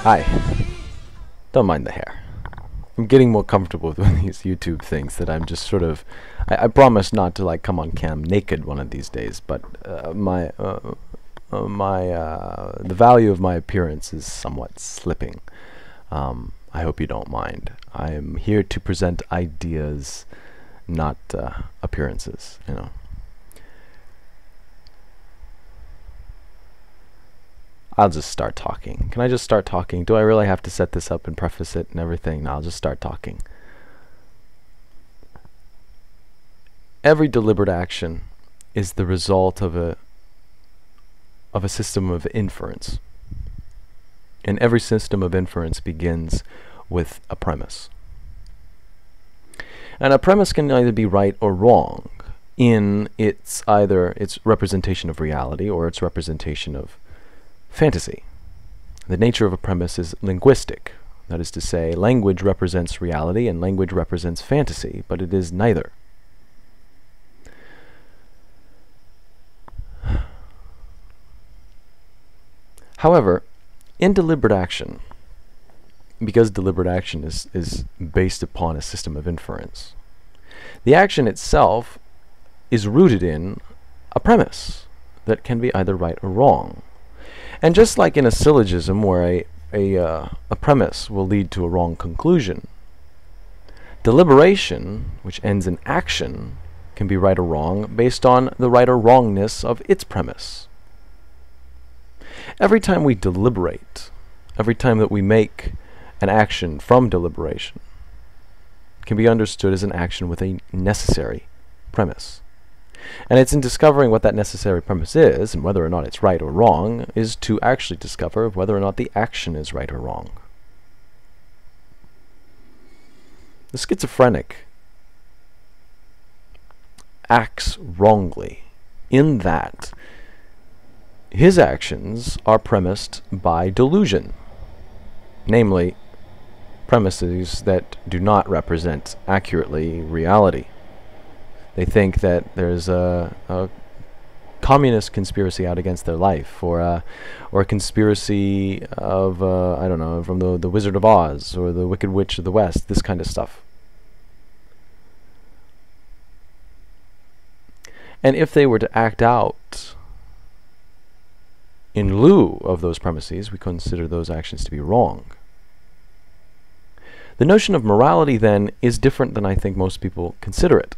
Hi. Don't mind the hair. I'm getting more comfortable with these YouTube things that I'm just sort of... I promise not to like come on cam naked one of these days, but the value of my appearance is somewhat slipping. I hope you don't mind. I am here to present ideas, not appearances, you know. I'll just start talking. Can I just start talking? Do I really have to set this up and preface it and everything? No, I'll just start talking. Every deliberate action is the result of a system of inference. And every system of inference begins with a premise. And a premise can either be right or wrong in either its representation of reality or its representation of fantasy. The nature of a premise is linguistic. That is to say, language represents reality and language represents fantasy, but it is neither. However, in deliberate action, because deliberate action is based upon a system of inference, the action itself is rooted in a premise that can be either right or wrong. And just like in a syllogism where a premise will lead to a wrong conclusion, deliberation, which ends in action, can be right or wrong based on the right or wrongness of its premise. Every time we deliberate, every time that we make an action from deliberation, can be understood as an action with a necessary premise. And it's in discovering what that necessary premise is, and whether or not it's right or wrong, is to actually discover whether or not the action is right or wrong. The schizophrenic acts wrongly in that his actions are premised by delusion, namely premises that do not represent accurately reality. They think that there's a communist conspiracy out against their life, or a conspiracy of I don't know, from the Wizard of Oz or the Wicked Witch of the West, this kind of stuff. And if they were to act out in lieu of those premises, we consider those actions to be wrong. The notion of morality, then, is different than I think most people consider it.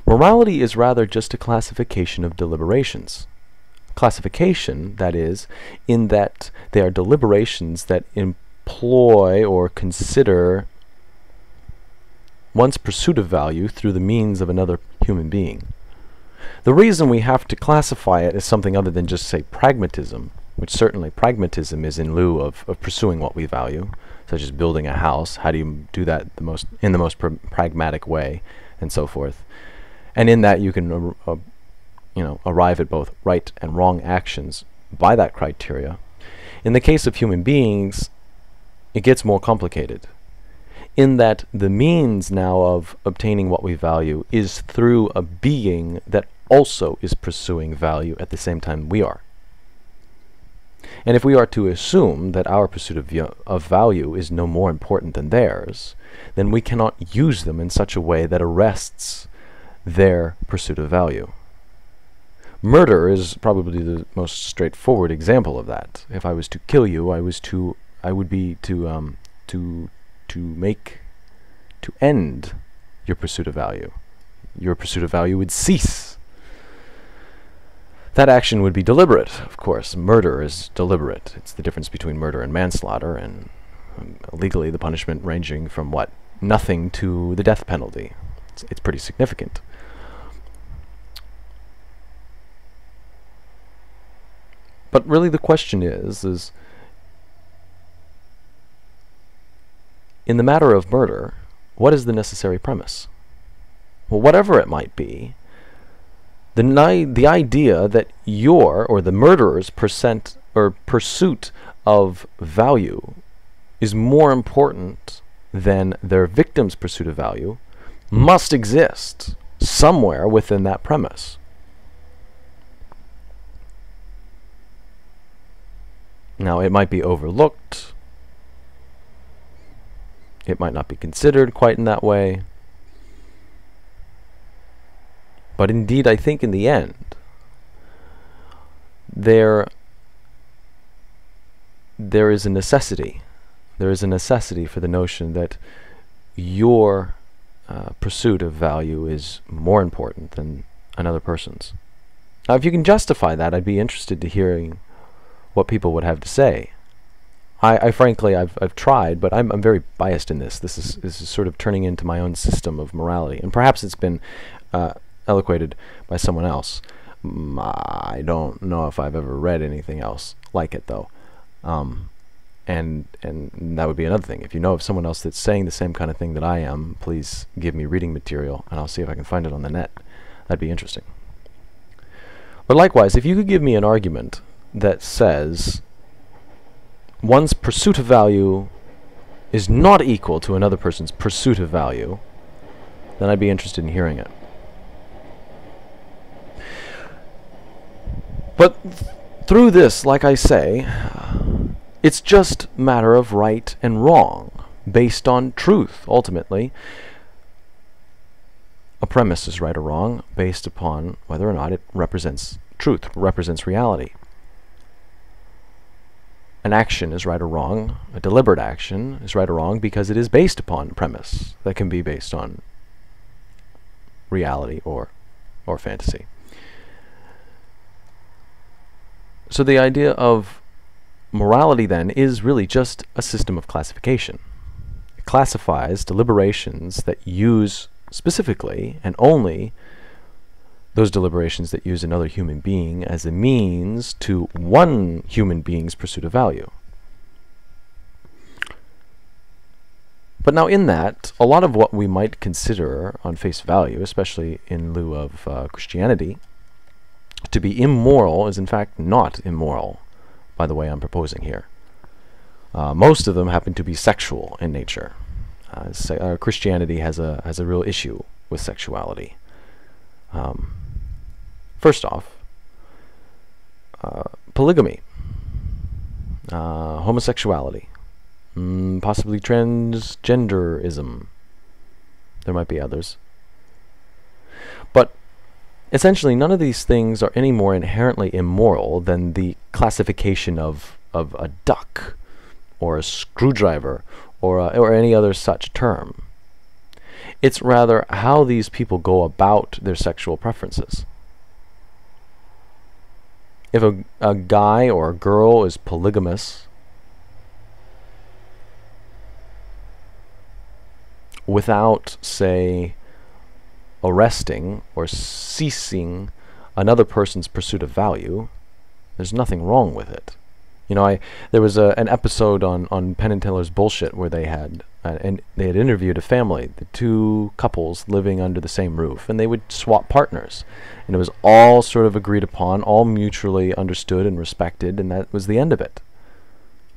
Morality is rather just a classification of deliberations. Classification, that is, in that they are deliberations that employ or consider one's pursuit of value through the means of another human being. The reason we have to classify it as something other than just, say, pragmatism, which certainly pragmatism is in lieu of pursuing what we value, such as building a house. How do you do that in the most pragmatic way, and so forth. And in that you can arrive at both right and wrong actions by that criteria. In the case of human beings, it gets more complicated, in that the means now of obtaining what we value is through a being that also is pursuing value at the same time we are. And if we are to assume that our pursuit of value is no more important than theirs, then we cannot use them in such a way that arrests their pursuit of value. Murder is probably the most straightforward example of that. If I was to kill you, I would be to end your pursuit of value. Your pursuit of value would cease. That action would be deliberate, of course. Murder is deliberate. It's the difference between murder and manslaughter, and legally the punishment ranging from what? Nothing to the death penalty. It's pretty significant. But really the question is in the matter of murder, what is the necessary premise? Well, whatever it might be, the idea that your, or the murderer's pursuit of value is more important than their victim's pursuit of value must exist somewhere within that premise. Now, it might be overlooked. It might not be considered quite in that way. But indeed, I think in the end, there is a necessity. There is a necessity for the notion that your pursuit of value is more important than another person's. Now, if you can justify that, I'd be interested to hearing what people would have to say. I frankly, I've tried, but I'm very biased in this. This is sort of turning into my own system of morality, and perhaps it's been eloquated by someone else. I don't know if I've ever read anything else like it, though. And that would be another thing. If you know of someone else that's saying the same kind of thing that I am, please give me reading material, and I'll see if I can find it on the net. That'd be interesting. But likewise, if you could give me an argument that says one's pursuit of value is not equal to another person's pursuit of value, then I'd be interested in hearing it. But through this, like I say, it's just a matter of right and wrong, based on truth, ultimately. A premise is right or wrong, based upon whether or not it represents truth, represents reality. An action is right or wrong, a deliberate action is right or wrong, because it is based upon a premise that can be based on reality or fantasy. So the idea of morality, then, is really just a system of classification. It classifies deliberations that use specifically and only those deliberations that use another human being as a means to one human being's pursuit of value. But now in that, a lot of what we might consider on face value, especially in lieu of Christianity, to be immoral is in fact not immoral, by the way I'm proposing here. Most of them happen to be sexual in nature. Christianity has a real issue with sexuality. First off, polygamy, homosexuality, possibly transgenderism. There might be others. But essentially, none of these things are any more inherently immoral than the classification of a duck or a screwdriver or any other such term. It's rather how these people go about their sexual preferences. If a guy or a girl is polygamous without, say, arresting or ceasing another person's pursuit of value, there's nothing wrong with it. You know, there was an episode on Penn and Teller's Bullshit where they had interviewed a family, the two couples living under the same roof, and they would swap partners, and it was all sort of agreed upon, all mutually understood and respected, and that was the end of it.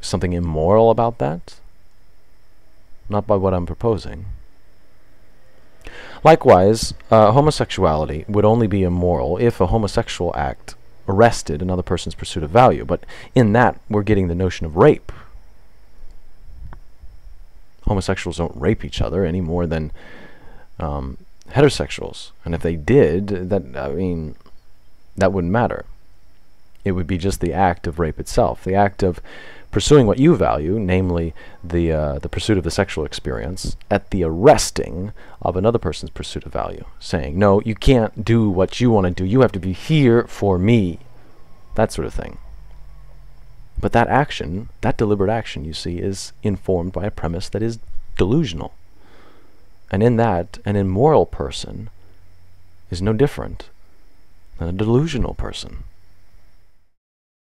Something immoral about that? Not by what I'm proposing. Likewise, homosexuality would only be immoral if a homosexual act arrested another person's pursuit of value. But in that, we're getting the notion of rape. Homosexuals don't rape each other any more than heterosexuals. And if they did, that wouldn't matter. It would be just the act of rape itself, the act of pursuing what you value, namely the pursuit of the sexual experience, at the arresting of another person's pursuit of value, saying, no, you can't do what you want to do, you have to be here for me, that sort of thing. But that action, that deliberate action, you see, is informed by a premise that is delusional. And in that, an immoral person is no different than a delusional person.